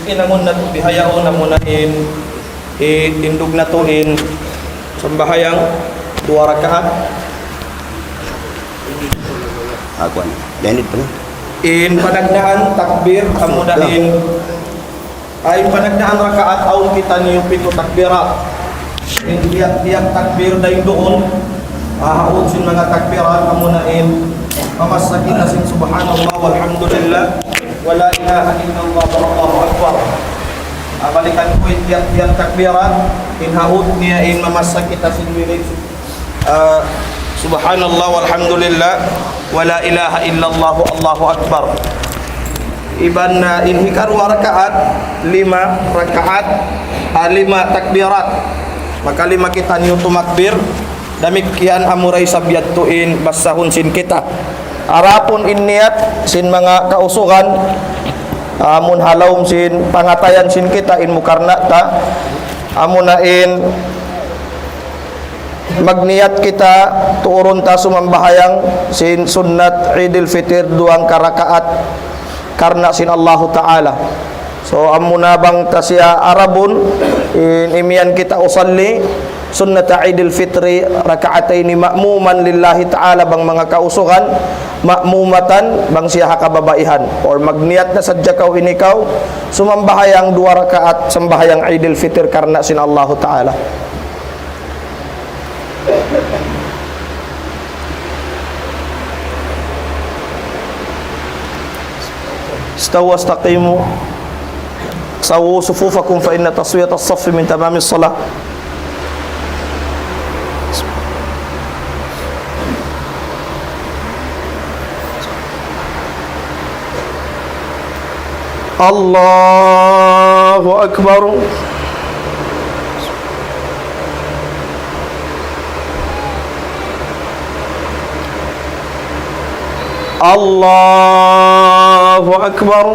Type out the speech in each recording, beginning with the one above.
inangon na to, bihayaon na muna indog na to sambahayang 2 rakaat. Akuan. Danit pa. Panagdaan takbir amuna ay panagdaan rakaat aw kita niyo pito takbira. Biyak takbir dahil doon haud sin mga takbiran amuna pamasakin na sin subhanallah walhamdulillah wala ilaha illallah wallahu akbar. Balikan ko biyak takbiran haud niya mamasak kita sin bilik subhanallah walhamdulillah wala ilaha illallah allahu akbar. Iban na inhikar rakaat 5 rakaat 5 takbirat maka 5 kita niyo tumakbir damikian amuray sabyat tuin basahun sin kita arapon niat sin mga kausukan amun halawm sin pangatayan sin kita mukarna ta amuna magniyat kita tuurun ta sumambahayang sin sunnat Idul Fitr 2 karakaat karna sin Allah Ta'ala. So amuna bang tasya arabun imian kita usalli sunnat Idul Fitri raka'ataini ma'muman lillahi ta'ala bang mga kausukan ma'mumatan bang siya kababaihan or magniyat na sadya kaw inikaw sumambahayang 2 rakaat sambahayang Idul Fitr karna sin Allah Ta'ala. استووا استقيموا سووا صفوفكم فإن تسوية الصف من تمام الصلاة. الله أكبر. الله أكبر.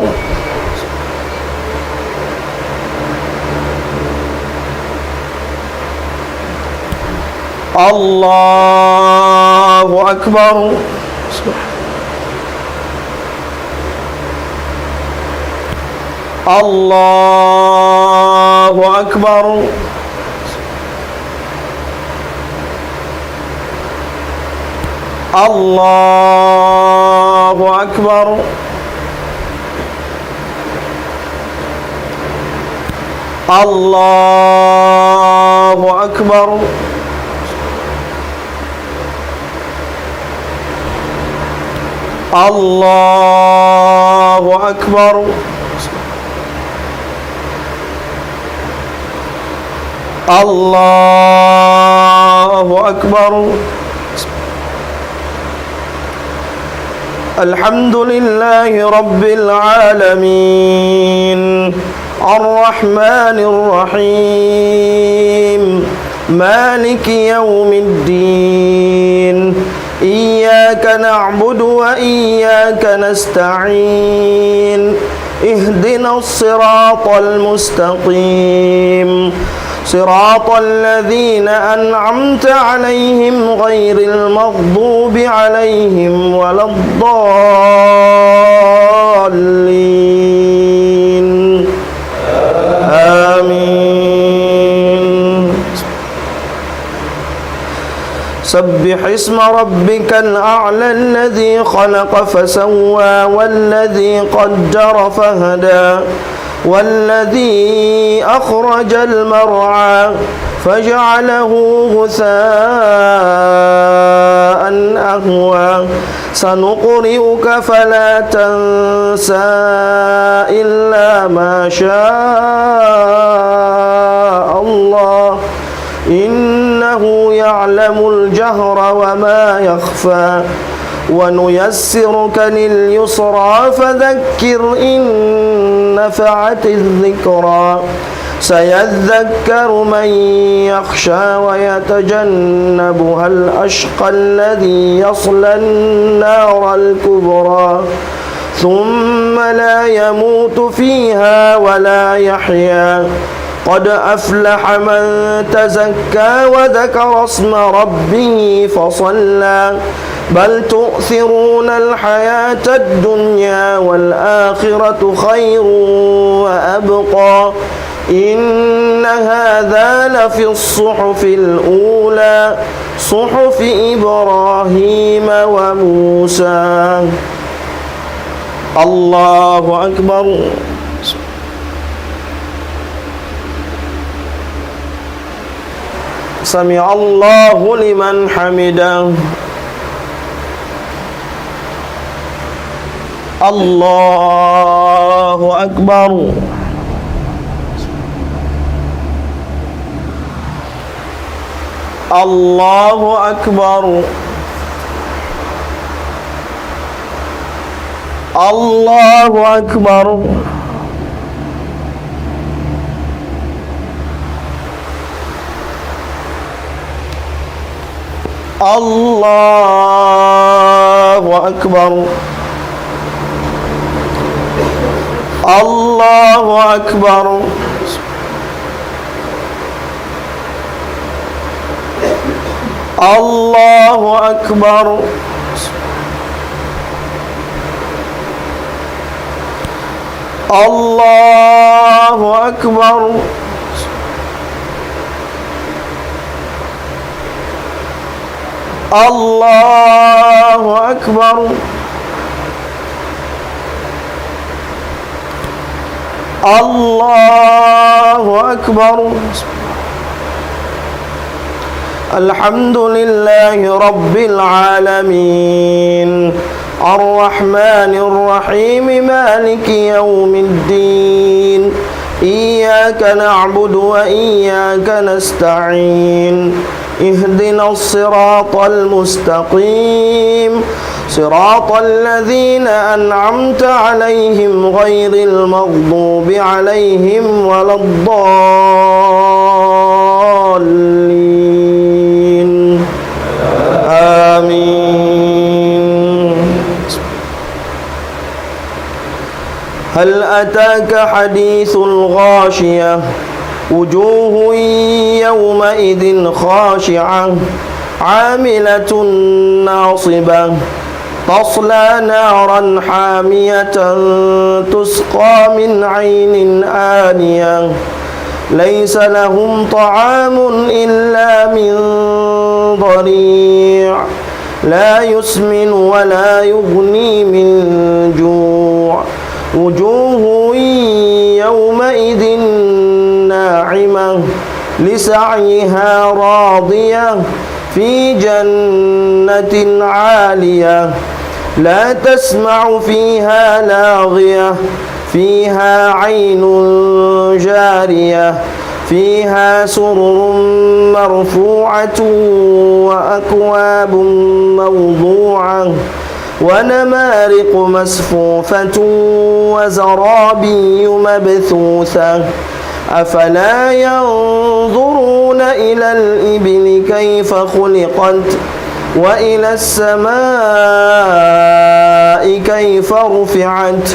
الله أكبر. الله أكبر. الله أكبر. الله أكبر. الله أكبر. الله أكبر. الحمد لله رب العالمين الرحمن الرحيم مالك يوم الدين إياك نعبد وإياك نستعين اهدنا الصراط المستقيم صراط الذين أنعمت عليهم غير المغضوب عليهم ولا الضالين آمين. سبح اسم ربك الأعلى الذي خلق فسوى والذي قدر فهدى والذي أخرج المرعى فجعله غثاء أهوى سنقرئك فلا تنسى إلا ما شاء الله إنه يعلم الجهر وما يخفى ونيسرك لليسرى فذكر إن نفعت الذكرى سيذكر من يخشى ويتجنبها الأشقى الذي يصلى النار الكبرى ثم لا يموت فيها ولا يحيا قد أفلح من تزكى وذكر اسم ربه فصلى بل تؤثرون الحياة الدنيا والآخرة خير وأبقى إن هذا لفي الصحف الأولى صحف إبراهيم وموسى. الله أكبر. سمع الله لمن حمده. الله أكبر. الله أكبر. الله أكبر. الله أكبر. الله أكبر. الله أكبر. الله أكبر. الله أكبر. الله أكبر. الحمد لله رب العالمين الرحمن الرحيم مالك يوم الدين إياك نعبد وإياك نستعين اهدنا الصراط المستقيم صراط الذين أنعمت عليهم غير المغضوب عليهم ولا الضالين آمين. هل أتاك حديث الغاشية وجوه يومئذ خاشعة عاملة ناصبة تصلى نارا حامية تسقى من عين آنية ليس لهم طعام إلا من ضريع لا يسمن ولا يغني من جوع وجوه يومئذ ناعمة لسعيها راضية في جنة عالية لا تسمع فيها لاغية فيها عين جارية فيها سرر مرفوعة وأكواب موضوعة ونمارق مصفوفة وزرابي مبثوثة أفلا ينظرون إلى الإبل كيف خلقت وإلى السماء كيف رفعت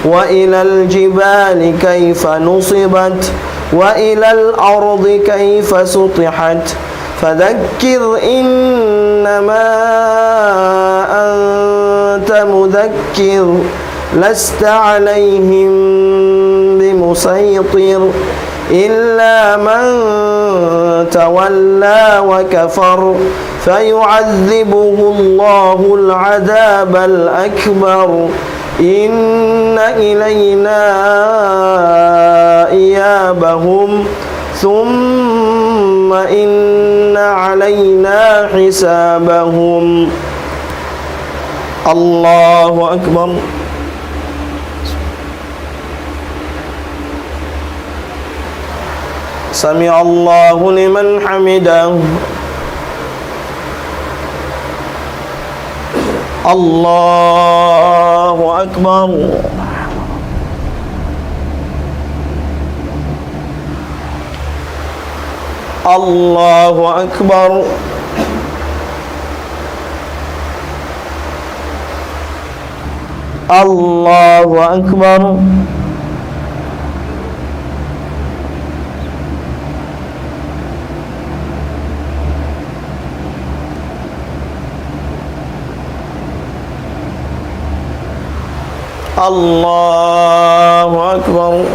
وإلى الجبال كيف نصبت وإلى الأرض كيف سطحت فذكر إنما أنت مذكر لست عليهم بمسيطر إلا من تولى وكفر فيعذبه الله العذاب الأكبر إن إلينا إيابهم ثم إن علينا حسابهم. الله أكبر. سمع الله لمن حمده. الله أكبر. الله أكبر. الله أكبر. Allahu Akbar.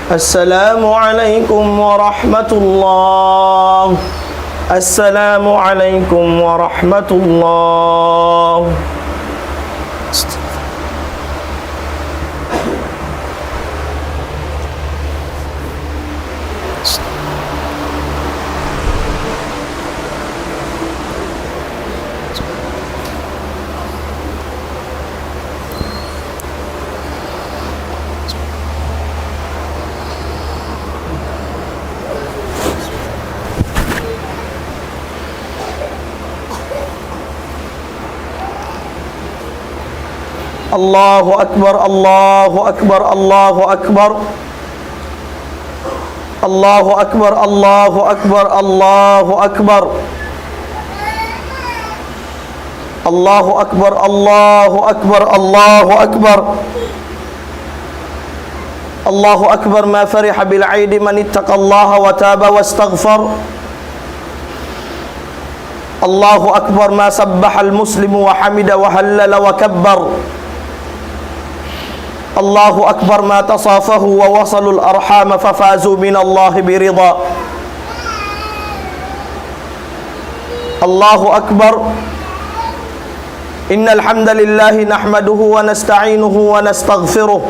Assalamualaikum warahmatullahi. Assalamualaikum warahmatullahi. Allahu Akbar, Allahu Akbar, Allahu Akbar. Allahu Akbar, Allahu Akbar, Allahu Akbar. Allahu Akbar, Allahu Akbar, Allahu Akbar. Allahu Akbar ma fariha bil 'aidi man ittaqallaha wa taba wastaghfar. Allahu Akbar ma sabbaha al muslimu wa hamida wa hallala wa kabbar. Allahu Akbar ma tasafahu wa wasalul arhama fafazu minallahi birida. Allahu Akbar. Innal hamdalillahi nahmaduhu wa nasta'inuhu wa nastaghfiruh.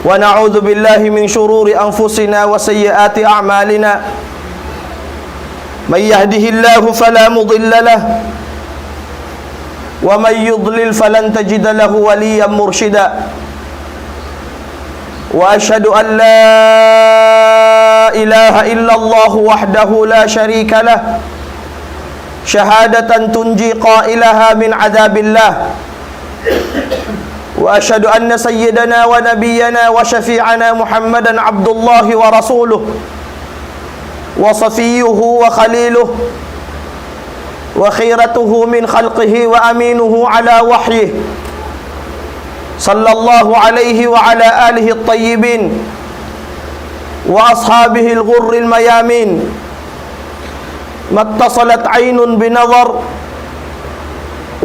Wa na'udzu billahi min shururi anfusina wa sayyiati a'malina. May yahdihillahu fala mudilla lahu ومن يضلل فلن تجد له وليا مرشدا وأشهد أن لا إله إلا الله وحده لا شريك له شهادة تنجي قائلها من عذاب الله وأشهد أن سيدنا ونبينا وشفيعنا محمدا عبد الله ورسوله وصفيه وخليله وخيرته من خلقه وأمينه على وحيه صلى الله عليه وعلى آله الطيبين وأصحابه الغر الميامين ما اتصلت عين بنظر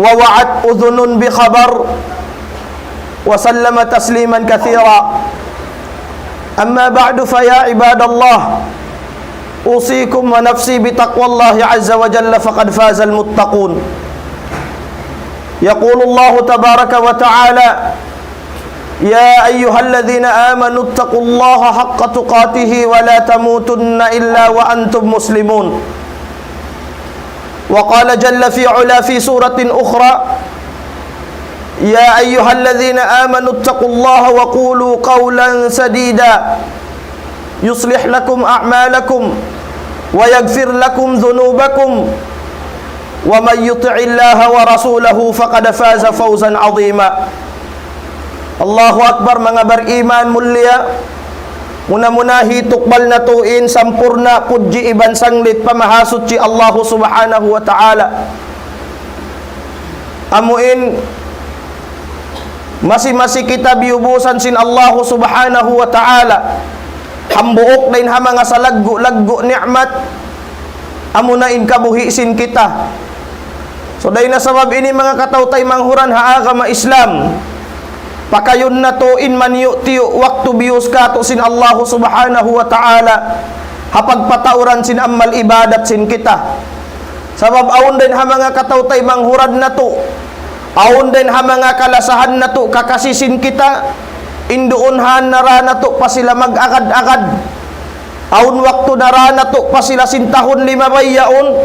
ووعت أذن بخبر وسلم تسليما كثيرا أما بعد فيا عباد الله أوصيكم ونفسي بتقوى الله عز وجل فقد فاز المتقون. يقول الله تبارك وتعالى يا أيها الذين آمنوا اتقوا الله حق تقاته ولا تموتن إلا وأنتم مسلمون. وقال جل في علا في سورة أخرى يا أيها الذين آمنوا اتقوا الله وقولوا قولا سديدا يصلح لكم أعمالكم ويغفر لكم ذنوبكم ومن يطع الله ورسوله فقد فاز فوزا عظيما. Allahu Akbar, mga beriman mulia. Muna-munahi tukbal na tuin sampurna pudji iban sanglit pamahasut ci Allah subhanahu wa ta'ala. Amuin masi-masi kita biubusan sin Allah subhanahu wa ta'ala. Hambuok din ha mga sa laggo ni'mat amunain kabuhi sin kita. So dahil na sabab ini mga katawtay manghuran ha agama Islam pakayon na to in man tiyo waktu bius ka to sin Allah subhanahu wa ta'ala hapag patauran sin amal ibadat sin kita. Sabab aun din ha mga katawtay manghurad na to aun din ha mga kalasahan na to kakasisin kita induunhan narana to pa sila mag-agad-agad aun waktu narana to pa sila sintahon lima bayaon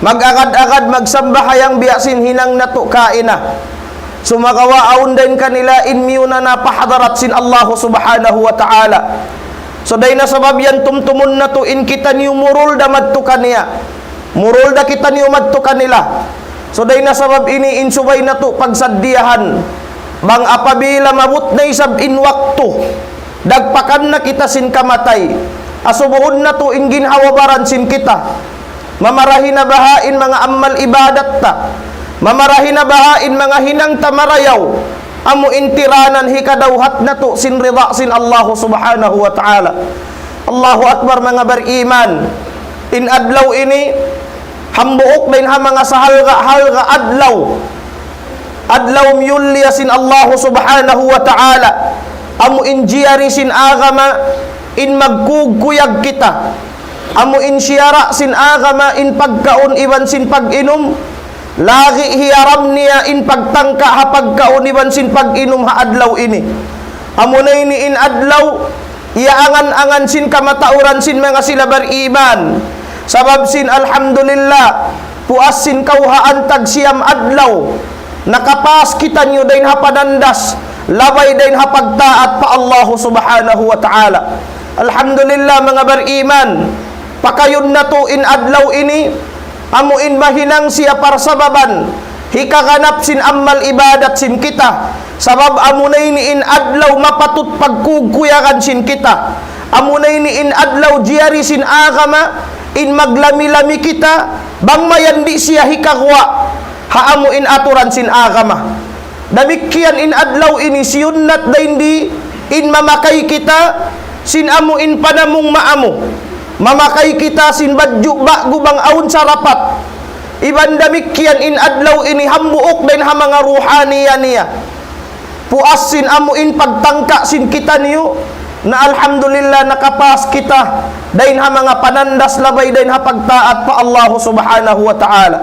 mag-agad-agad magsambahayang biasin hinang na to kaina sumagawa aun din kanila inmiyo na napahadarat sin Allah subhanahu wa ta'ala. So day na sabab yan tumtumun na to in kita niyo murul da madto kaniya murul da kita niyo madto kanila. So day na sabab ini insubay na to pagsaddiyahan bang apabila mabut na isab in waktu dagpakan na kita sin kamatay, asubuon na to in ginhawabaran sin kita, mamarahin na bahain mga amal ibadat ta, mamarahin na bahain mga hinang tamarayaw, amu intiranan hikadawhat na to sin rida sin Allah subhanahu wa ta'ala. Allahu Akbar mga beriman, in adlaw ini hambuok din ha mga sahalga adlaw miyulya sin Allah subhanahu wa ta'ala, amu injiyari sin agama in magkugkuyag kita, amu in siyara sin agama in pagkaon iban sin pag-inom, lagi hiyaram niya in pagtangka ha pagkaon iban sin pag-inom ha adlaw ini, amu na ini in adlaw iaangan-angan sin kamatauran sin mga sila beriman, sabab sin alhamdulillah puas sin kauhaan tag siyam adlaw, nakapas kita nyo dahin hapanandas, labay dahin hapagtaat pa Allah subhanahu wa ta'ala. Alhamdulillah mga beriman, pakayon na to in adlaw ini, amuin mahinang siya parsababan, hikaganap sin amal ibadat sin kita, sabab amunay ni in adlaw mapatut pagkugkuyakan sin kita, amunay ni in adlaw jiyari sin agama, in maglami-lami kita, bang mayandi siya hikagwa, haamu in aturan sin agama. Damikian in adlaw ini siyunat dahin di in mamakay kita, sin amu in panamong maamu, mamakay kita sin badyo bago bang aun sarapat, iban damikian in adlaw ini hambuok dahin ha mga ruhaniya niya, puas sin amu in pagtangka sin kita niyo, na alhamdulillah nakapas kita dahin ha mga panandas labay dahin ha pagtaat pa Allah subhanahu wa ta'ala.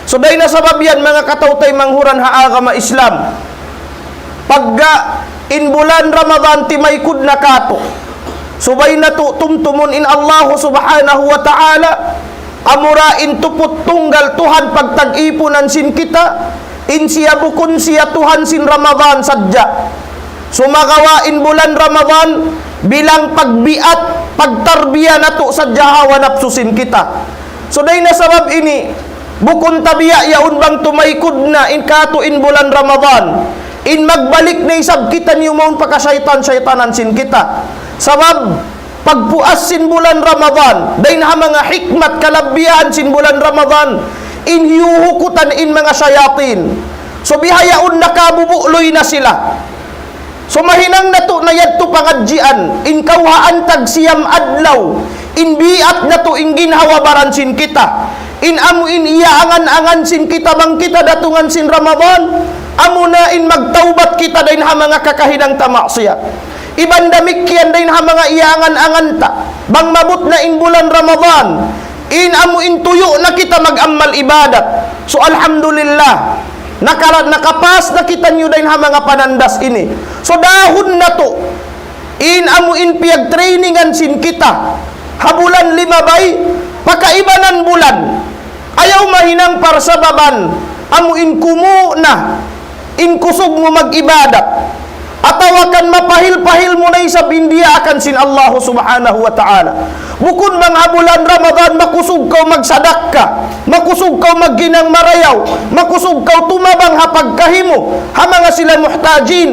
So dahin na sabab yan mga katawtay manghuran ha agama Islam, pagga in bulan Ramadan timaykod na kato, subay na to tumtumun in Allah subhanahu wa ta'ala, amura in tupot tunggal Tuhan pagtag-ipunan sin kita, in siya bukun siya Tuhan sin Ramadan sadya, sumagawa in bulan Ramadan bilang pagbiat pagtarbiya na to sadya hawa napsusin kita. So dahin na sabab ini bukun tabiya yaun bang tumaykod na in kato in bulan Ramadan, in magbalik na isab kita niyo maun pagkasyaitan-syaitanan sin kita, sabab pagpuas sin bulan Ramadan dahin ha mga hikmat kalabihan sin bulan Ramadan, in hiuhukutan in mga syayatin, so bihayaun nakabubuloy na sila, so mahinang na to na yadto pangadjian in kawhaan tag siyam adlaw, in biat na to in ginhawabaran sin kita, in amu in iaangan-angan sin kita bang kita datungan sin Ramadan, amu na in magtaubat kita dahin ha mga kakahinang tamaksiyat, iban damikyan dahin ha mga iaangan-angan ta bang mabut na in bulan Ramadan, in amu in tuyo na kita mag-amal ibadat. So alhamdulillah nakapas na kita nyo dahin ha mga panandas ini, so dahon na to in amu in piyag trainingan sin kita habulan 5 bay pakaibanan bulan, ayaw mahinang parsababan, amu in kumu na in kusog mo mag-ibadat, atawakan mapahil-pahil mo na isab India akan sin Allah subhanahu wa ta'ala, bukod bang habulan Ramadan makusog kaw magsadak ka, makusog kaw magginang marayaw, makusog kaw tumabang hapagkahimo ha mga sila muhtajin,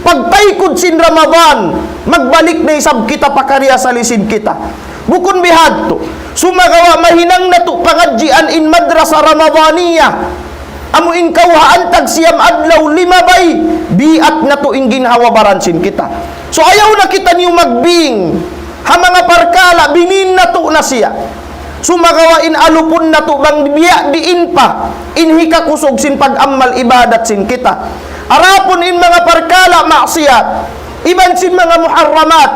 pagpaikod sin Ramadan magbalik na isab kita pakarya salisin kita, bukod bihad to sumagawa mahinang na to pangadjian in madrasa Ramadaniyah, amu in kawhaan tag siyam adlaw 5 bay biat na to in ginhawabaran sin kita. So ayaw na kita niyo magbing ha mga parkala binin na to na siya, sumagawa in alupon na to bang biya diin pa in hikakusog sin pag-amal ibadat sin kita, arapon in mga parkala maksiyat, iban sin mga muharramat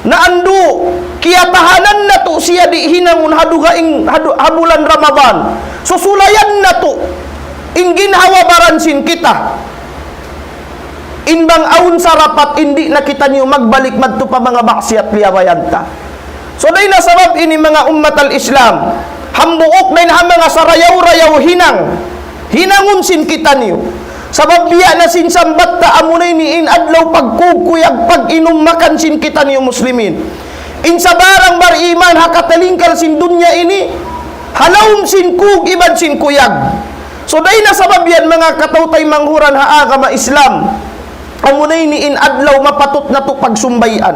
na ando kaya tahanan na to siya di hinangun habulan Ramadan, so sulayan na to in ginhawabaran sin kita, in bang aun sarapat hindi na kita niyo magbalik madto pa mga baksiat liyabayanta. So dahin na sabab ini mga ummat al-Islam, hambuok dahin ha mga sarayaw-rayaw hinangun sin kita niyo, sabab biya na sin sambat ta amunay ni in adlaw pagkukuyag pag-inom makan sin kita niyo muslimin, in sa barang bariman hakatalingkal sin dunya ini halawm sin kug iban sin kuyag. So dahin na sabab yan mga katawtay manghuran ha agama Islam, Amunay ni inadlaw mapatot na to pagsumbayan.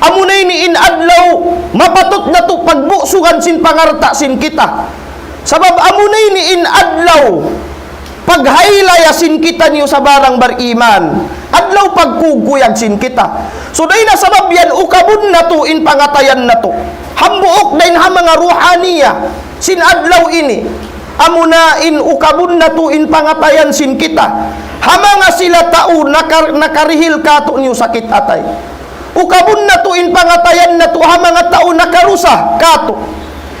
Amunay ni inadlaw mapatot na to pagbusugan sin pangarta sin kita. Sabab amunay ni inadlaw paghaylayasin kita niyo sa barang bariman. Adlaw pagkuguyag sin kita. So day na sabab yan ukabon na to in pangatayan na to. Hambuok dahin ha mga ruhaniya sin adlaw ini. Amuna in ukabon na to in pangatayan sin kita. Hamanga sila tao nakarihil kato niyo sakit atay. Ukabon na to in pangatayan na to hamanga tao nakarusa kato.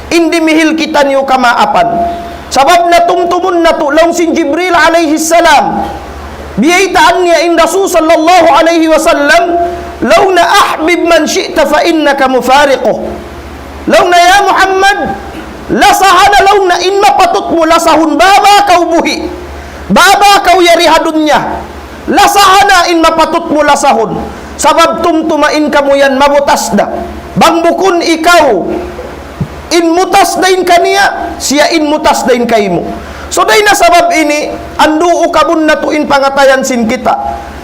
Indi mihil kita niyo kamaapan. Sabab na tumtumun na to laung sin Jibril alayhi salam. Biyaitaan niya in Rasul sallallahu alayhi wasallam, law na ahbib man syi'ta fa innaka mufariqo. Law na ya Muhammad, lasahana law na in mapatot mo lasahun baba kau buhi. Baba kau yarihadun niya. Lasahana in mapatot mo lasahon. Sabab tumtumain kamu yan mabutas da. Bangbukun ikaw. In mutas dahin kaniya, siya in mutas dahin kaimo. So dahin na sabab ini, andu ukabun na tuin pangatayan sin kita.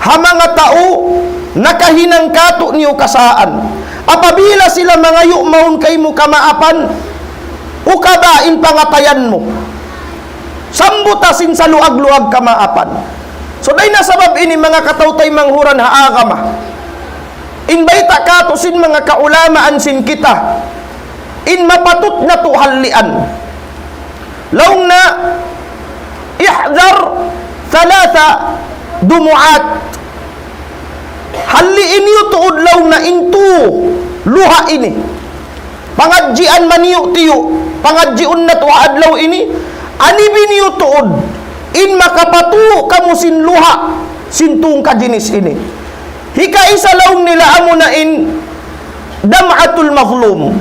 Hamanga tao, nakahinang kato niyo kasaan. Apabila sila mga maun kaimo kamaapan, ukaba in pangatayan mo. Sambutasin sa luag-luag kamaapan. So dahin na sabab ini mga katautay manghuran haagama. Inbayta kato sin mga kaulamaan sin kita. In mapatut na to halian. Laung na ihdar thalatha dumuat. Haliin yu tuod laung na intu luha ini. Pangadjian maniyu tiyo. Pangadjiun na to adlaw ini. Ani biniyu tuod in makapatu kamu sin luha sintung kajinis ini. Hika isa laung nila amo na in dam'atul mazlum.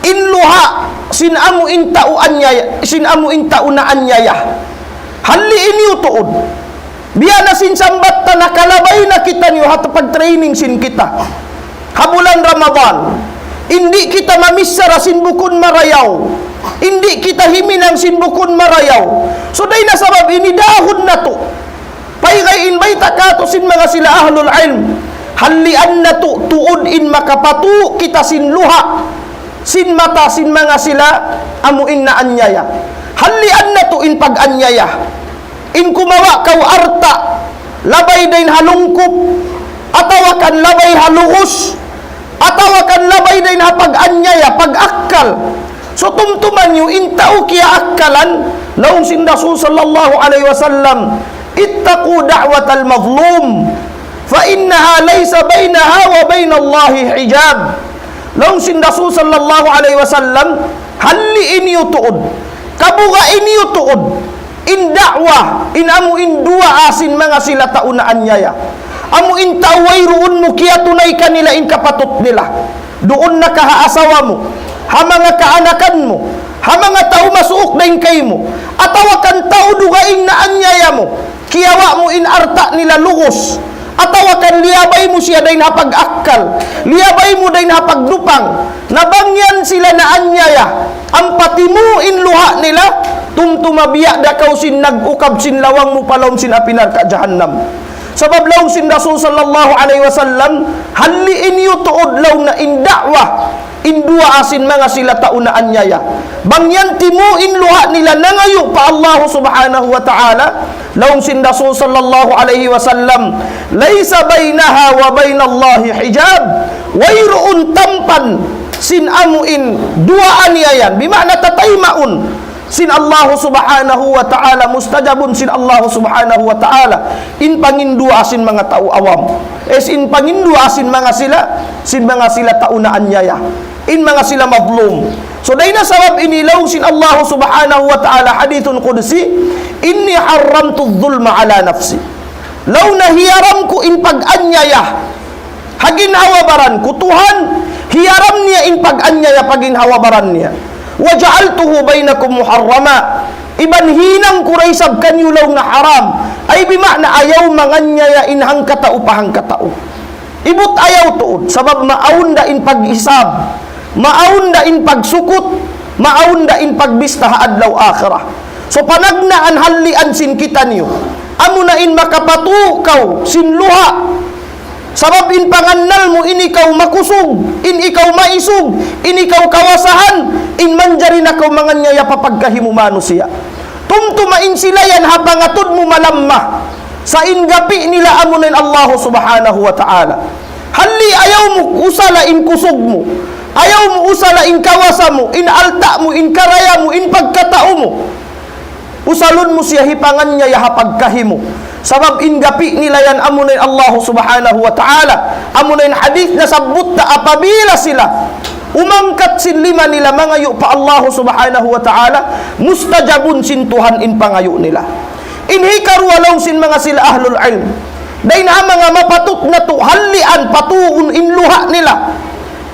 In luha sin amu intau anyaya, sin amu intau na anyaya. Hali ini tuod. Biya na sin sambat ta nakalabay na kita niyo hato pag-training sin kita. Habulan Ramadan. Hindi kita mamissara sin bukun marayaw. Hindi kita himinang sin bukun marayaw. So day na sabab ini dahon na to. Paygayin bay takato sin mga sila ahlul ilm. Halian na to tuod in makapatu kita sin luha. Sin mata sin mga sila amuin na anyaya. Halian na to in pag-anyaya. In kumawa kau arta, labay din halungkop, atawakan labay haluhos, atawakan labay din ha pag-anyaya, pag-akkal. So tumtuman nyo, intao kiya akkalan, laung sin Rasul sallallahu alaihi wasallam, ittaqu da'wat al-mazlum, fa innaha laysa bainaha wa bainallahi hijab. Laung sin Rasul sallallahu alaihi wasallam, hali ini utuod, kabuga ini utuod, in da'wah, in amu in dua asin mga sila taunaan nyaya. Amu in taway ruun mo kiya tunay kanila in kapatut nila. Doon na kahaasawa mo, ha mga kaanakan mo, ha mga tao masuok dahin kay mo, atawakan tao dugaing na anyaya mo, kiyawa mo in arta nila lugos, atawakan liyabay mo siya dahin hapag-akkal, liyabay mo dahin hapag-dupang, nabangyan sila na anyaya, ang pati mo in luha nila, tumtumabiya da kaw sin nag-ukab sin lawang mo palawm sin apinar ka jahannam. Sabab law sin Rasul sallallahu alaihi wasallam haliin yu tuod law na in da'wah in dua asin mga sila tauna anyaya. Bangyan timu in luha nila nangayo pa Allah subhanahu wa ta'ala. Law sin Rasul sallallahu alaihi wasallam laysa bainaha wa bainallahi hijab. Wayruun tampan sin amuin dua anyayan. Bimana tataymaun. Sin Allah subhanahu wa ta'ala mustajabun sin Allah subhanahu wa ta'ala in pangindua asin mga tao awam in pangindua asin mga sila tao na anyaya in mga sila mazlum. So dahil na sabab inilaw sin Allah subhanahu wa ta'ala hadithun qudsi, inni haramtu dhulma ala nafsi. Law nahiyaram ko in pag-anyaya haginhawabaran ko Tuhan, hiyaram niya in pag-anyaya paginhawabaran niya. وَجَعَلْتُهُ بَيْنَكُمْ مُحَرَّمًا iban hinang kuraysab kanyulaw na haram ay bimakna ayaw manganyaya inhang katao pahang katao. Ibut ayaw tuod sabab maaunda in pag-isab, maaunda in pagsukot, maaunda in pagbista adlaw akhirah. So panagnaan halian sin kita niyo amo na in makapatukaw sinluha. Sabab in pangannal mo, in ikaw makusog, in ikaw maisog, in ikaw kawasahan, in manjari na kaw mga nyaya papagkahimumano siya. Tumtumain sila yan habangatod mo malamma. Sa ingapi nila amunin Allah subhanahu wa ta'ala. Hali ayaw mo usala in kusog mo. Ayaw mo usala in kawasa mo, in alta mo, in karaya mo, in pagkatao mo. Usalon mo siya hipangan niya hapagkahimo. Sabab ingapi nila yan amunin Allah subhanahu wa ta'ala. Amunin hadith na sabut na apabila sila umangkat sin lima nila mangayo pa Allah subhanahu wa ta'ala, mustajabun sin Tuhan in pangayo nila. Inhikar walaw sin mga sila ahlul ilm. Dahil na mga mapatut na to halian patuun inluha nila.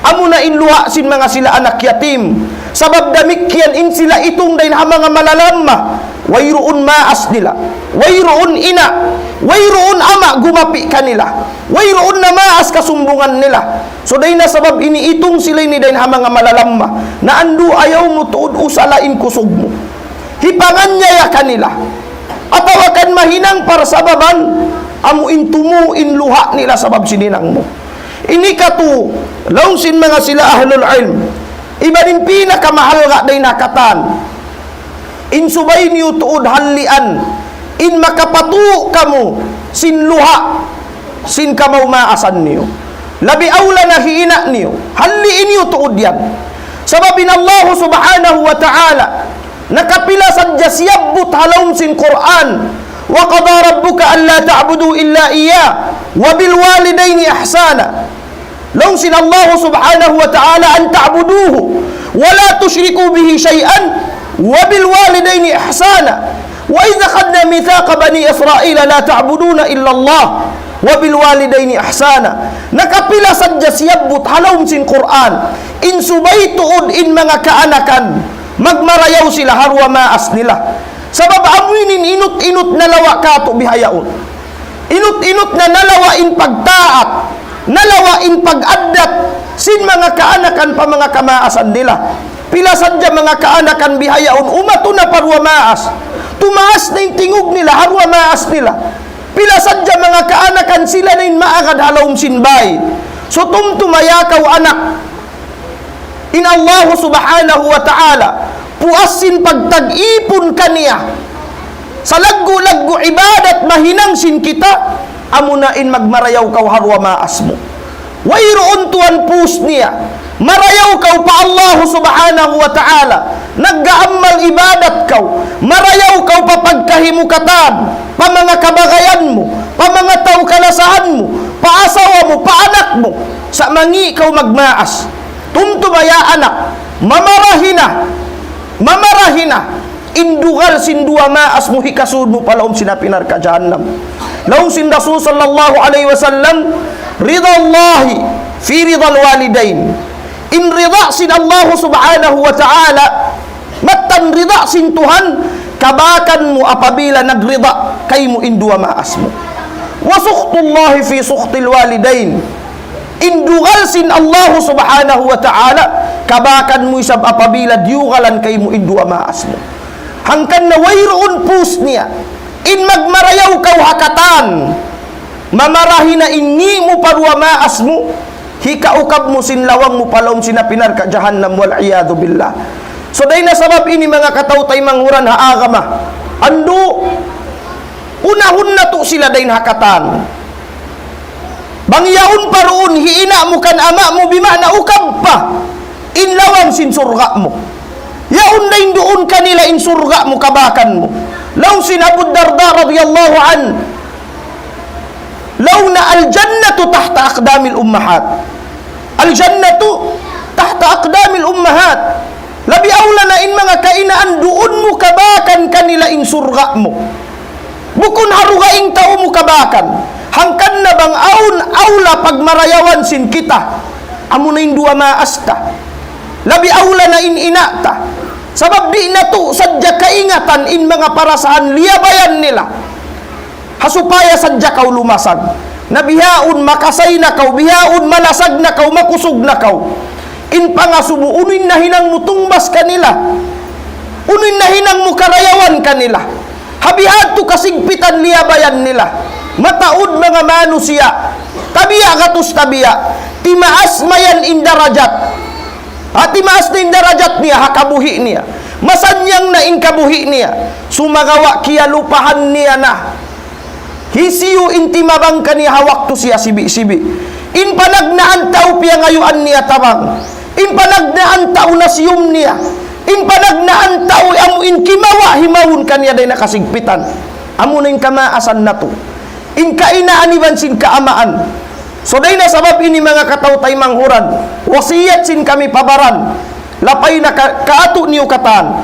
Amo na inluha sin mga sila anak yatim. Sabab damikyan in sila itong dahil na mga malalama. Wayroon maas nila, wayroon ina, wayroon ama gumapi kanila, wayroon na maas kasumbungan nila. So dahil na sabab iniitong sila ni dahil mga malalama na andu ayaw mo tuod usalain kusog mo. Hipangan niya ya kanila. Atawakan mahinang para sababan amo intumu inluha nila sabab sininang mo. Ini katu launsin mga sila ahlul ilm. Iba din pinakamahal nga day nakatan. In subay niyo tuod halian, in makapatu kamu, sin luha, sin kamaw maasan niyo. Labi awla na hiina niyo, haliin niyo tuod yan. Sababin Allah subhanahu wa ta'ala, nakapila sadya siyabot halawm sin Quran, wa qada rabbuka an la ta'budu illa iya, wa bil walidaini ihsana. Law sin Allah subhanahu wa ta'ala an ta'buduhu, wa la tushriku bihi shay'an, وبالوالدين إحسانا وإذا أخذنا ميثاق بني إسرائيل لا تعبدون إلا الله وبالوالدين إحسانا. Nakapila sadya siyabot halawm sin Quran, in subay tuod in mga kaanakan magmarayaw sila harwa maas nila. Sabab amuinin inut-inut na lawa kato bihayaon, inut-inut na nalawa in pagtaat, nalawa in pag-addat sin mga kaanakan pa mga kamaasan nila. Pila sadya mga kaanakan bihayaon umato na parwa maas, tumaas na yung tingog nila harwa maas nila. Pila sadya mga kaanakan sila na yung maagad halawm sinbay. So tumtumayakaw anak in Allah subhanahu wa ta'ala puasin pagtag-ipon kaniya sa laggo-laggo ibadat mahinang sin kita amunain magmarayaw kaw harwa maas mo. Wayroon tuan pus niya marayaw kaw pa Allah subhanahu wa ta'ala, naggaamal ibadat kaw, marayaw kaw pa pagkahimukatan, pa mga kabagayan mo, pa mga tao kalasahan mo, pa asawa mo, pa anak mo, sa mangi kaw magmaas. Tumtumaya anak, mamarahina, indugal sindua maas mo hikasud mo palaom sinapinar ka jahannam. Laong sin Rasul sallallahu alaihi wasallam, ridallahi fi ridal walidain. In rida sin Allah subhanahu wa ta'ala, matan rida sin Tuhan, kabakan mo apabila nagrida kay mo indua maas mo. Wa sukhtullahi fi sukhtil walidain. Indugal sin Allah subhanahu wa ta'ala, kabakan mo isab apabila diugalan kay mo indua maas mo. Hangkan na wayroon pus niya, in magmarayaw kaw hakatan, mamarahin na inni mo parwa maas mo, hikaukab mo sinlawang mo palawm sinapinar ka jahannam wal iyadu billah. So dahil na sabab ini mga katawtay manghuran haagama, ando unahun na to sila dahil hakatan. Bangyaon paroon hiina mo kan ama mo bimana ukab pa inlawang sin surga mo. Yaon na doon kanila in surga mo kabakan mo. Law sin Abu Darda radhiyallahu an, law na al-jannatu tahta aqdamil ummahat. Al-jannatu tahta aqdamil ummahat. Labi awla na in mga kainaan doon mo kabakan kanila in surga mo. Bukun harugaing tao mo kabakan. Hangkan na bang awla pagmarayawan sin kita. Amo na in dua maasta. Labi awla na in inata. Sabab di na to sadya kaingatan in mga parasahan liyabayan nila. Hasupaya sadya kaw lumasag. Nabihaon makasay na kaw, bihaon malasag na kaw, makusog na kaw. In pangasubo, unin na hinang mo tumbas kanila. Unin na hinang mo karayawan kanila. Habihat to kasigpitan liyabayan nila. Mataud mga manusia. Tabiya katus tabiya. Timaas mayan indarajat. Timaas na indarajat niya, hakabuhi niya. Masanyang na inkabuhi niya. Sumagawa kiya lupahan niya na. Hisiyo intimabang kaniya hawak to siya sibi-sibi. Inpanagnaan tao piya ngayuan niya tabang. Inpanagnaan tao na siyum niya. Inpanagnaan tao amuin kimawa himawun kaniya day nakasigpitan. Amo na kamaasan na to. Inkainaan iban sin kaamaan. So day na sabab ini mga kataw tay manghuran. Wasiyat sin kami pabaran. Lapay na kaato niyo katan.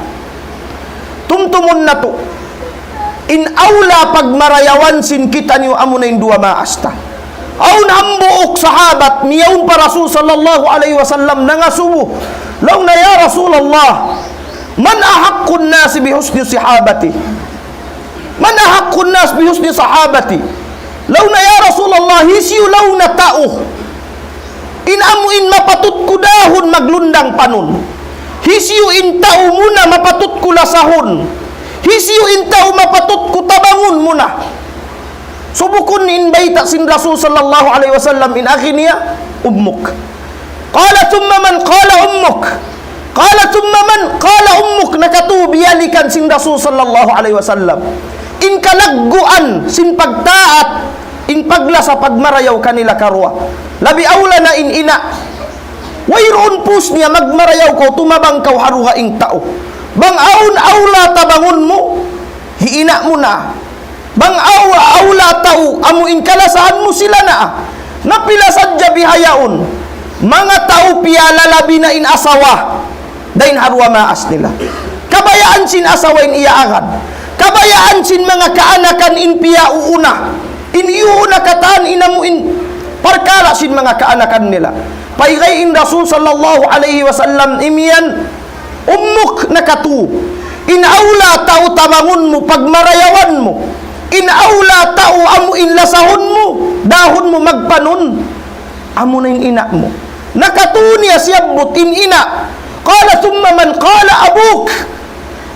Tumtumon na to. In aula pagmarayawan sin kita niyo amo na dua maasta. Aun ambuok sahabat miyaun pa Rasul sallallahu alaihi wasallam nangasubo. Law na ya Rasulullah, man ahaqqun nas bi husni sahabati? Man ahaqqun nas bi husni sahabati? Law na ya Rasulullah, hisyu law na tao. In amuin mapatut ko dahon maglundang panon. Hisyu in tao muna mapatut ko lasahon. Hisyu in tao mapatut ko tabangon muna. Subukun in baita sin Rasul sallallahu alaihi wasallam in akhiniya ummuk. Qala thumma man qala ummuk. Qala thumma man qala ummuk nakatu biyalikan sin Rasul sallallahu alaihi wasallam. In kalagguan sin pagtaat in pagla sa pagmarayaw kanila karwa. Labi aula na in ina. Wayroon pus niya magmarayaw ko tumabang kaw haruha ing tao. Bang aun aula tabangon mo, hiina mo na. Bang aula tao, amuin kalasahan mo sila na. Napilasad ja bihayaon. Mga tao piyala labi na in asawa. Dain harwa maas nila. Kabayaan sin asawa in iyaagad. Kabayaan sin mga kaanakan in piya uuna. In iuna kataan inamuin parkala sin mga kaanakan nila. Paigay in Rasul sallallahu alaihi wasallam imiyan ummuk nakatu. In aula tao tabangon mo pagmarayawan mo. In aula tao amo in lasahon mo, dahon mo magpanon. Amo na in ina mo. Nakatuniya siyabot in ina. Qala thumma man qala abuk.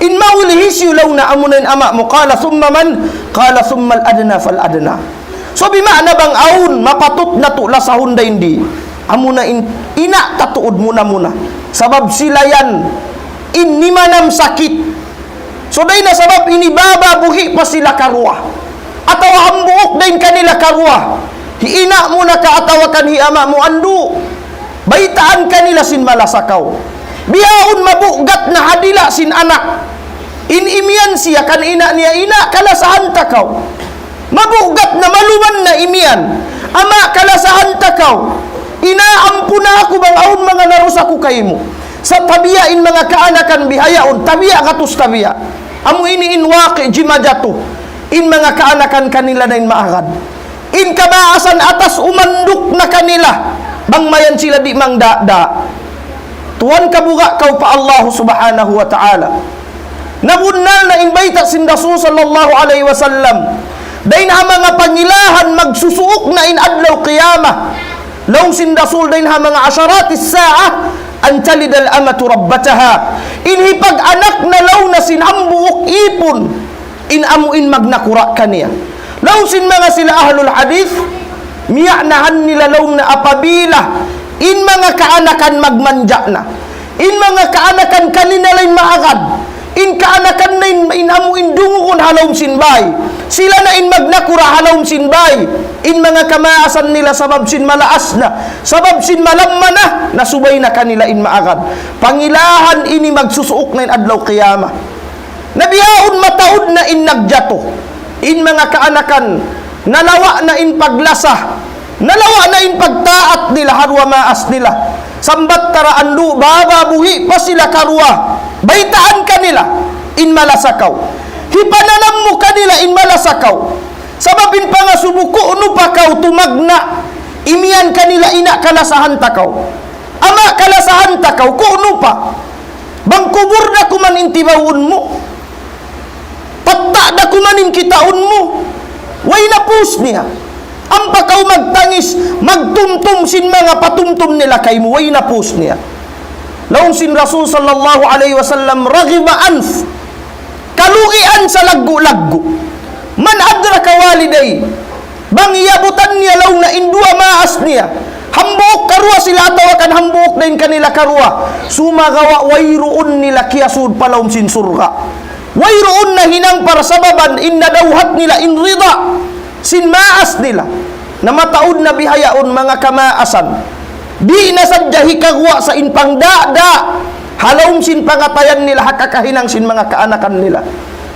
In maulihisyu law na amo na in ama mo. Qala thumma man qala thumma al-adna fal-adna. So bimana bang aun mapatut na to lasahon da hindi. Amo na in ina tatuod muna. Sabab sila yan in manam sakit. So day na sabab inibaba buhi pa sila karwa. Atawa hambuok din kanila karwa. Hiina mo na kaatawakan hiama mo andu. Baitaan kanila sin malasakaw. Biyaon mabugat na hadila sin anak. Inimian siya kan ina niya ina kalasahan takaw. Mabugat na maluman na imian. Ama kalasahan takaw. Inaampo na ako bang aun mga narusa ko kay mo. Sa tabiyain mga kaanakan bihayaon. Tabiya katus tabiya. Amo ini in waqi jimajato. In mga kaanakan kanila na in maagad. In kabaasan atas umanduk na kanila. Bang mayan sila di mang da. Tuwan kabuga kau pa Allah subhanahu wa ta'ala. Nabunal na inbayta sin Rasul sallallahu alaihi wasallam. Dain ha mga pangilahan magsusuok na in adlaw qiyamah. Law sin Rasul dain ha mga asyaratis sa'a an talid al-amatu rabbataha. Inhipag anak na law na sinambuok ipon in amuin magnakura kaniya. Law sin mga sila ahlul hadith miyanahan nila law na apabila in mga kaanakan magmanja na. In mga kaanakan kanina lain maagad. In kaanakan na in amuin dungon halawm sinbay. Sila na in magnakura halawm sinbay. In mga kamaasan nila sabab sin malaas na. Sabab sin malamma na. Nasubay na kanila in maagad. Pangilahan ini magsusuok na in adlaw qiyama. Nabiyaon mataod na in nagjato. In mga kaanakan nalawa na in paglasa. Nalawa na in pagtaat nila harwa maas nila. Sambat taraandu bababuhi pa sila karwa. Baitaan kanila in malasakaw. Hipananam mo kanila in malasakaw. Sababin pa nga subuko no pa kaw tumagna. Imian kanila ina kalasahan takaw. Ama kalasahan takaw kuno pa. Bang kubur na kumanin tibawon mo. Patta na kumanin kitaon mo. Way na pus niya. Ang pakaw magtangis, magtumtum sin mga patumtum nila kay mo. Way na pus niya. Laong sin Rasul sallallahu alaihi wasallam ragiba anf. kaluian sa laggo-laggo. Man adraka waliday, bang iabutan niya law na indua maas niya, hambuk karua sila atawakan hambuk din kanila karua, sumagawa wayroon nila kiyasud palawm sin surga. Wayroon na hinang para sababan inna dawhat nila inrida sin maas nila, na mataod na bihayaon mga kamaasan, di na sadyahi kagwa sa inpang dada, halawm sin pangatayan nila hakakahinang sin mga kaanakan nila.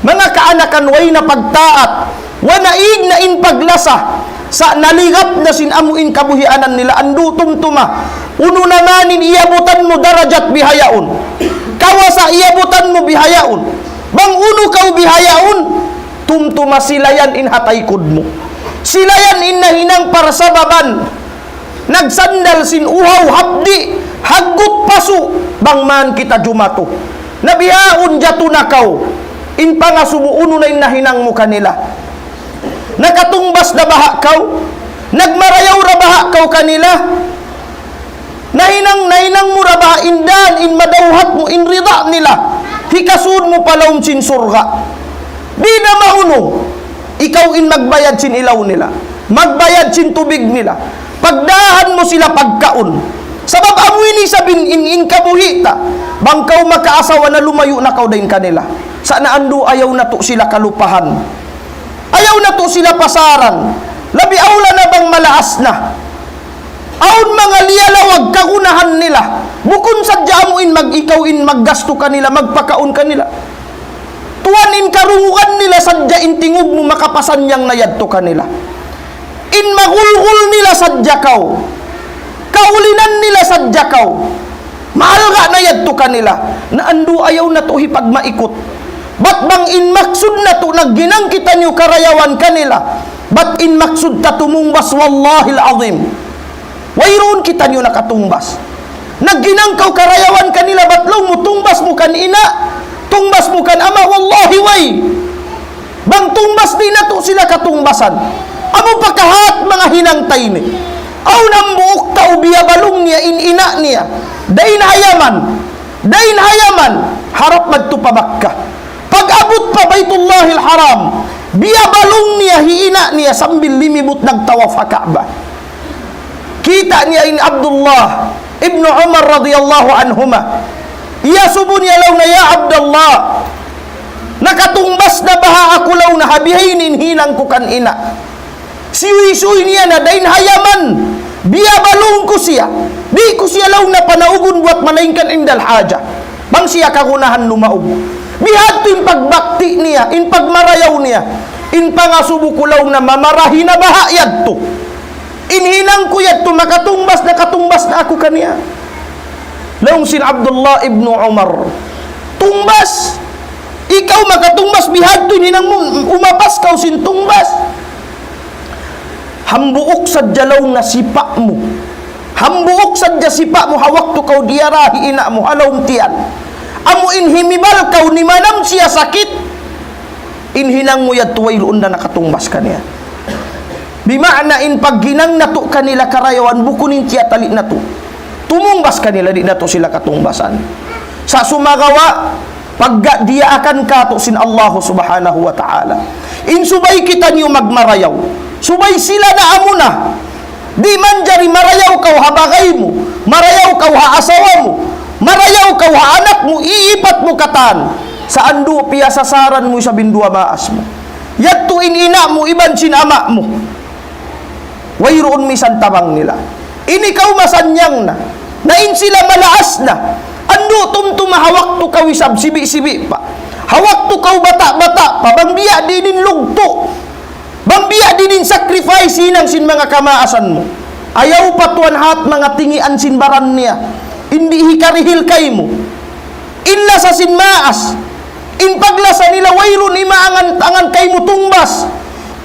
Mga kaanakan way na pagtaat, wanaig na in paglasa, sa naligap na sinamuin kabuhianan nila, andutom tuma, uno namanin iabutan mo darajat bihayaon, kawa sa iabutan mo bihayaon, bang uno kau bihayaon, tumtuma silayan in hataykod mo, silayan in nahinang para sa baban, nagsandal sin uhaw hapdi, hagut paso, bang man kita jumato, nabihaon jato na kau, in pangasubuuno na inahinang mo kanila, nakatumbas na baha kaw, nagmarayaw ra baha kaw kanila, nahinang mo ra baha indan, in madawhat mo, in rida nila, hikasud mo palawm sin surga, di na mauno, ikaw in magbayad sin ilaw nila, magbayad sin tubig nila, pagdahan mo sila pagkaon, sabab amoy ni sabin in kabuhita, bang kaw makaasawa na lumayo na kaw din kanila, sa naandu ayaw na to sila kalupahan, ayaw na to sila pasaran, labi awla na bang malaas na, aun mga liyalawag kagunahan nila, bukon sadya mo in mag-ikaw in maggasto kanila, magpakaon kanila, tuwan in karunguan nila sadya in tingog mo makapasanyang nayadto kanila, in magulgul nila sadya kaw, kaulinan nila sadya kaw, maalga nayadto kanila, na andu ayaw na to hipag maikot, bat bang in maksud na to nagginang kita niyo karayawan kanila, bat in maksud ta tumumbas wallahil azim, wayroon kita niyo nakatumbas, nagginang kau karayawan kanila, bat law mo tumbas mo kan ina, tumbas mo kan ama, wallahi way, bang tumbas di na to sila katumbasan, amo pakahat mga hinangtay ni, aw nang buok tao biyabalong niya in ina niya, dain hayaman, harap magtupabak ka, pag-abot pa Baitullahil Haram, biyabalong niya, hiina niya, sambil limibot nagtawaf Kaaba. Kita niya in Abdullah ibn Umar radiyallahu anhuma, iya subo niya law na, ya Abdullah, nakatumbas na baha ako law na habihinin hinang ko kan ina, siwi-siwi niya na dain hayaman, biyabalong ko siya, di ko siya law na panaugon buat malaingkan indal haja, bang siya kagunahan lumaog, bihat in pagbakti niya, in pagmarayaw niya, in pangasubukulaw na mamarahi na bahayad to, inhinang ko yad to, makatumbas na ako kaniya. Laong sin Abdullah ibn Umar, tumbas, ikaw makatumbas, bihat to, inhinang mo, umapas kaw sin tumbas, hambuok sa jalaw na sipa mo, hambuok sa sipa mo, hawak to kaw diyarahi ina mo, halawm tiyan, amo inhimibal kaw ni manam siya sakit, inhinang mo yad tuway loon na nakatumbas kaniya, bima'na in pagginang nato kanila karayawan, bukunin siya tali na to, tumumbas kanila, di na to sila katumbasan, sa sumagawa, pagga diyaakan ka to sin Allah subhanahu wa ta'ala, in subay kita niyo magmarayaw, subay sila na amo na, di man jari marayaw kaw habagay mo, marayaw kaw haasawa mo, marayaw kaw ha anak mo, iipat mo katan, sa andu piyasasaran mo sa bindua maas mo, yadto inina mo, iban sinama mo, wayroon misan tabang nila, inikaw masanyang na in sila malaas na, andu tumtumahawak to kaw isab, sibi-sibi pa, hawak to kaw bata-bata pa, bang biya dinin lugto, bang biya dinin sacrifice hinang sin mga kamaasan mo, ayaw patuan hat mga tingian sin baran niya, hindi hikarihil kay mo, inla sa sinmaas, in paglasa nila wayro ni maangan kay mo tumbas,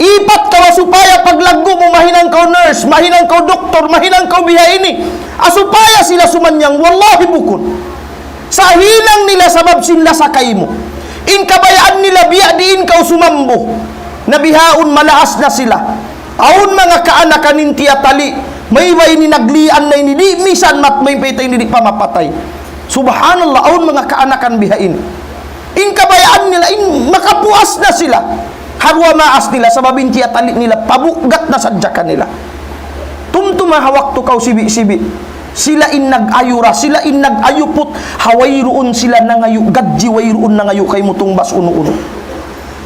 ipat ka supaya paglaggo mo, mahinang kaw nurse, mahinang kaw doktor, mahinang kaw bihaini, asupaya sila sumanyang, wallahi bukod, sa hinang nila sabab sila sa kay mo, in kabayaan nila biya diin kaw sumambo, nabihaon malaas na sila, aun mga kaanakan in tiyatali, may ni naglian na ini, di misan mat may petay ni di pa mapatay, subhanallah, aun mga kaanakan bihain, in kabayaan nila in makapuas na sila. Harwa maas nila sa babinti at talit nila, pabugat na sadyakan nila. Tumtumahawak to kaw sibi-sibi. Sila in nag-ayura, sila in nag-ayupot, hawayroon sila nangayo, gadji wayroon nangayo kay mutungbas uno-uno.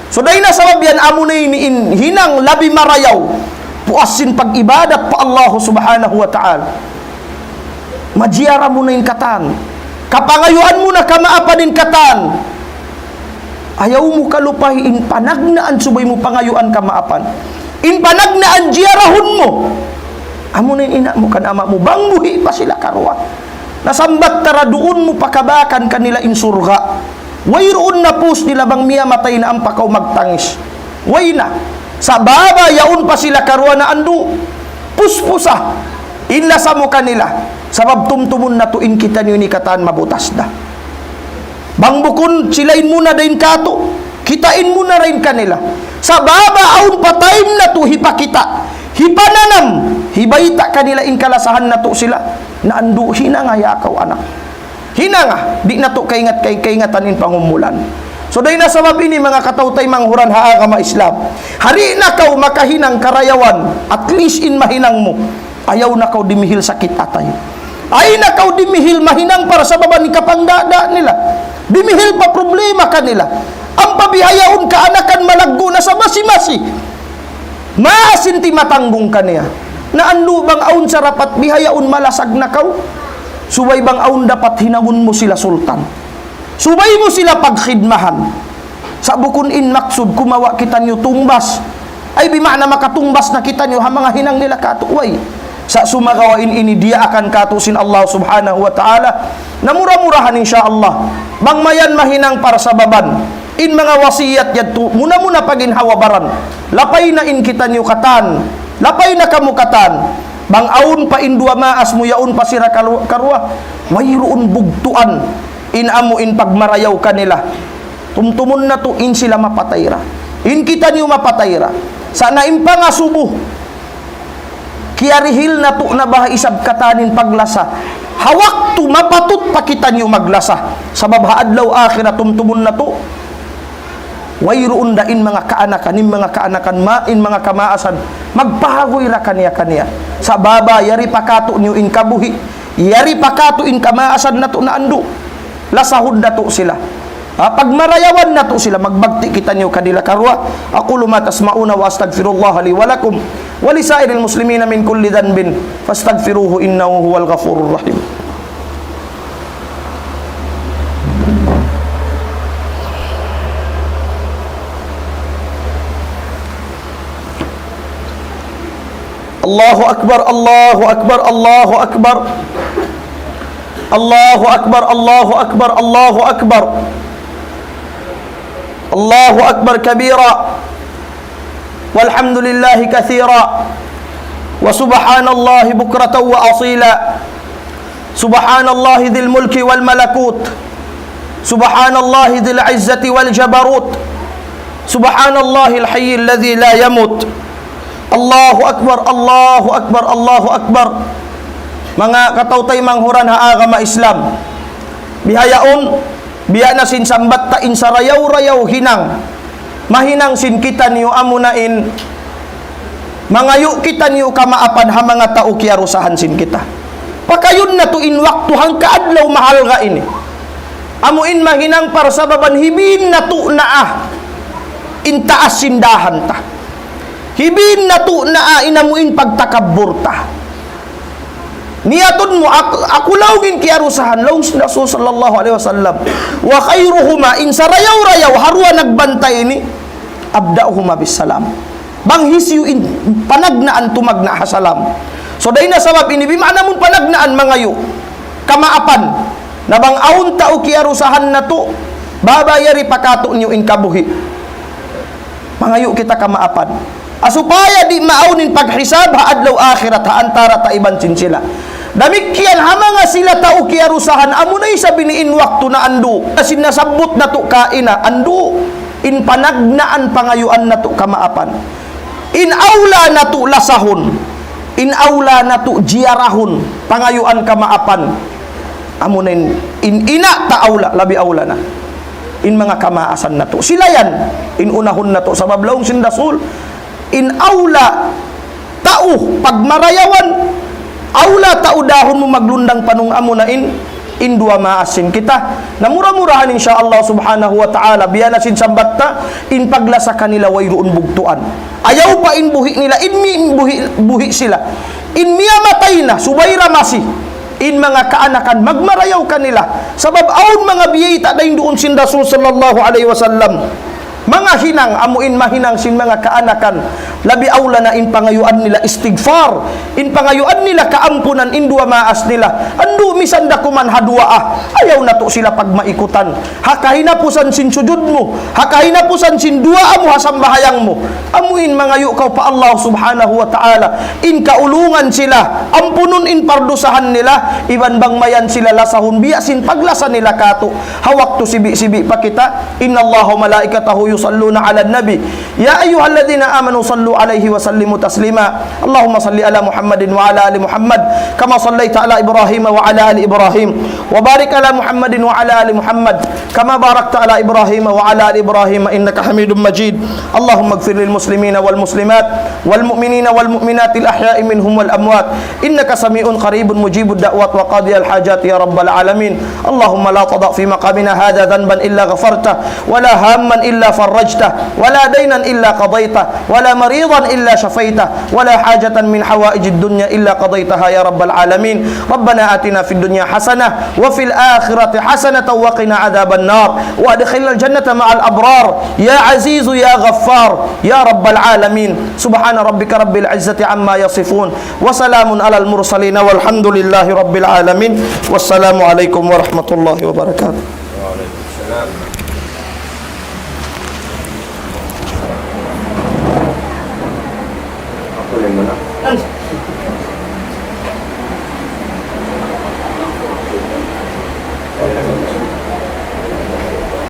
So dahil na sa mabyan, amo na in hinang labi marayaw, puasin pag-ibadat pa Allah subhanahu wa ta'ala. Majiyara mo na in katan. Kapangayuan mo na kamaapanin katan. Ayaw mo kalupay, in panagnaan subay mo pangayuan kamaapan. In panagnaan jiyarahon mo. Amo na ina mo kan ama mo, bangbuhi pa sila karwa. Nasambat tara doon mo pakabakan kanila in surga. Wayroon na pus nila bang miya matay na ang pakaw magtangis. Way na. Sa baba yaon pa sila karwa na andu. Puspusa. Inlasa mo kanila. Sabab tumtumun na tuin kita niyo ni katan mabutas na. Bangbukon silain muna dahin kato. Kitain muna rin kanila. Sa baba aun patayim na to hipakita. Hipananam, hibayta kanila in kalasahan na to sila, na andu, hinanga yakaw anak. Hinanga, di na to kaingatan in pangumulan. So dahil nasa mabini mga katawtay manghuran haa ka Islam. Hari na kaw makahinang karayawan, at least in mahinang mo, ayaw na kaw dimihil sakit atay. Ay na kaw dimihil mahinang para sa baba ni kapangdada nila. Dimihil pa problema kanila. Ang pabihayaon kaanakan malaggo na sa masi-masi. Maasinti matanggong kaniya na andu bang aun sa rapat bihayaon malasag na kaw. Subay bang aun dapat hinangon mo sila sultan. Subay mo sila pagkhidmahan. Sa bukun in maksud kumawa kita niyo tumbas. Ay bimana makatumbas na kita niyo ha mga hinang nila katuway. Sa sumagawain ini dia akan katusin Allah subhanahu wa ta'ala na mura-murahan insyaallah. Bang mayan mahinang para sa baban. In mga wasiyat yadto, muna-muna paginhawabaran. Lapay na in kita niyo katan. Lapay na kamukatan. Bang aun pa in dua maas mo yaon pa sira karwa. Wayroon bugtuan. In amo in pagmarayaw kanila. Tumtumun na to in sila mapatayra. In kita niyo mapatayra. Sa naimpa nga subuh. Kiyarihil na to na baha isab katanin paglasa. Hawak to mapatut pa kita niyo maglasa. Sabab haadlaw akhirat tumtumun na to. Wayroon dain mga kaanakan, in mga kaanakan main mga kamaasan, magpahagoy ra kaniya. Sa baba, yari pakato niyo in kabuhi, yari pakato in kamaasan na to na andu. Lasahod na to sila. Pagmarayawan na to sila, magbagti kita niyo kanila karwa. Aqulu ma tasma'una wa astaghfirullah li wa lakum wa li sa'iril muslimina min kulli dhanbin fastaghfiruhu innahu huwal ghafurur rahim. Allahu Akbar, Allahu Akbar, Allahu Akbar. Allahu Akbar, Allahu Akbar, Allahu Akbar. Allahu Akbar kabira. Walhamdulillahi kathira. Wa subhanallahi bukratan wa asila. Subhanallahi dhil mulki wal malakut. Subhanallahi dhil izzati wal jabarut. Subhanallahi al-hayy alladhi la yamut. Allahu Akbar, Allahu Akbar, Allahu Akbar. Mga katawtay manghuran ha agama Islam. Bihayaon, biya na sin sambat ta in sarayaw-rayaw hinang. Mahinang sin kita niyo amunain. Mangayo kita niyo kamaapan ha mga tao kiyarusahan sin kita. Pakayon na to in waktu hang kaadlaw mahal ga ini. Amuin mahinang para sa baban hibin na to na intaas sindahan ta. Hibin na to na inamuin pagtakabur ta. Niyatun mo, ako lawgin kiyarusahan, laws na so sallallahu alaihi wasallam. Wa khairuhuma, in sarayaw-rayaw, harwa nagbantay ni, abda'uhuma bisalam. Bang hisyu in panagnaan tumagna hasalam. So dahil na sabab ini, bimana mong panagnaan mangayo, kamaapan, na bang aun tao kiyarusahan na to, babayari pakato niyo in kabuhi. Mangayo kita kamaapan. Asupaya di maaunin paghisab haadlaw akhirat haantara ta iban sila. Damikyan hama nga sila tao kiyarusahan amo na isabiniin waktu na andu. Asin nasabot na to kaina andu in panagnaan pangayuan na to kamaapan. In aula na to lasahon. In aula na to jiyarahon pangayuan kamaapan. Amo na in ina ta aula labi aula na. in mga kamaasan na to. Sila yan, in unahon na to, sa bablawong sindasul, in awla, tao, pagmarayawan, awla tao dahon mo maglundang panung amo na in dua maasin kita. Namura-murahan insyaallah subhanahu wa ta'ala, biya na sin sambatta, in paglasa kanila wayroon bugtuan. Ayaw pa in buhi nila, in mi buhi sila. In miya matay na, subay ramasi, in mga kaanakan, magmarayaw kanila. Sabab aun mga biyita na doon sin Rasul sallallahu alaihi wasallam. Mga hinang, amuin mahinang sin mga kaanakan, labi awla na in pangayuan nila istighfar, in pangayuan nila kaampunan, in dua maas nila. Ando misan da kuman hadua ayaw na to sila pagmaikutan. Hakahinapusan sin sujud mo, hakahinapusan sin dua mo hasambahayang mo. Amuin mga yukaw pa Allah subhanahu wa ta'ala, in kaulungan sila, ampunon in pardusahan nila, iban bang mayan sila lasahun, biya sin paglasa nila kato. Hawak to sibi-sibi pa kita, inna Allahu malaikatahu yusalluna ala nabi ya ayyuhalladhina amanu sallu alaihi wa sallimu taslima. Allahumma salli ala Muhammadin wa ala ali Muhammad kama sallaita ala Ibrahim wa ala ali Ibrahim wa barik ala Muhammadin wa ala ali Muhammad kama barakta ala Ibrahim wa ala ali Ibrahim innaka Hamidum Majid. Allahumma ighfir lil muslimina wal muslimat wal mu'minina wal mu'minat al ahya'i minhum wal amwat innaka sami'un qaribun mujibud da'wat wa qadiyal hajat ya rabbal alamin. Allahumma la tada' fi maqamina hadha dhanban illa ghafarta wa la hamman illa فرجته ولا دينا إلا قضيته ولا مريضا إلا شفيته ولا حاجة من حوائج الدنيا إلا قضيتها يا رب العالمين. ربنا آتنا في الدنيا حسنة وفي الآخرة حسنة وقنا عذاب النار وأدخلنا الجنة مع الأبرار يا عزيز يا غفار يا رب العالمين. سبحان ربك رب العزة عما يصفون وسلام على المرسلين والحمد لله رب العالمين والسلام عليكم ورحمة الله وبركاته.